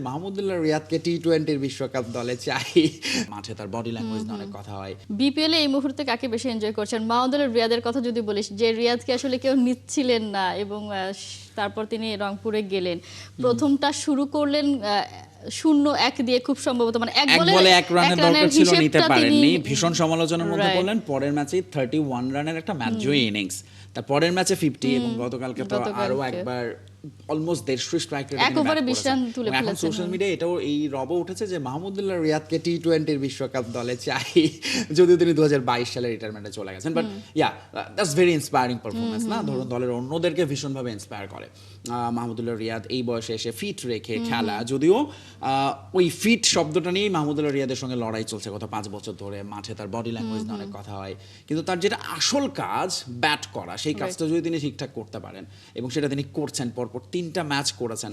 মাহমুদুল্লাহ রিয়াদকে টি-20 বিশ্বকাপ দলে চাই। মাঠে তার বডি ল্যাঙ্গুয়েজ নিয়ে অনেক কথা হয়। বিপিএল এ এই মুহূর্তে কাকে বেশি এনজয় করছেন? মাহমুদুল্লাহ রিয়াদের কথা যদি বলিস, যে রিয়াদকে আসলে কেউ নিচ্ছিলেন না এবং তারপর তিনি রংপুরে গেলেন, প্রথমটা শুরু করলেন 0-1 দিয়ে, খুব সম্ভবত মানে এক বলে 1 রানের দরকার ছিল, নিতে পারেননি, ভীষণ সমালোচনার মধ্যে Right. পড়লেন। পরের ম্যাচে 31 রানের একটা ম্যাচ জয়ী ইনিংস, তার পরের ম্যাচে 50 এবং গতকালকে তো আরো একবার অলমোস্ট 150 স্ট্রাইক রেটে এক ওভারে 20 রান তুলে এখন ফেলেছেন। সোশ্যাল মিডিয়ায় এটাও এই রবও উঠেছে যে মাহমুদুল্লাহ রিয়াদকে টি-20 বিশ্বকাপ দলে চাই, যদিও তিনি 2022 সালে রিটায়ারমেন্টে চলে গেছেন। But yeah, that's very inspiring performance না? ধরুন দলের অন্যদেরকে ভীষণভাবে ইন্সপায়ার করে। মাহমুদুল্লাহ রিয়াদ এই বয়সে এসে ফিট রেখে খেলা, যদিও ওই ফিট শব্দটা নিয়েই মাহমুদুল্লাহ রিয়াদের সঙ্গে লড়াই চলছে গত 5 বছর ধরে। মাঠে তার বডি ল্যাঙ্গুয়েজ নিয়ে অনেক কথা হয়, কিন্তু তার যেটা আসল কাজ ব্যাট করা, সেই কাজটা যদি তিনি ঠিকঠাক করতে পারেন, এবং সেটা তিনি করছেন, পরপর 3টা ম্যাচ করেছেন।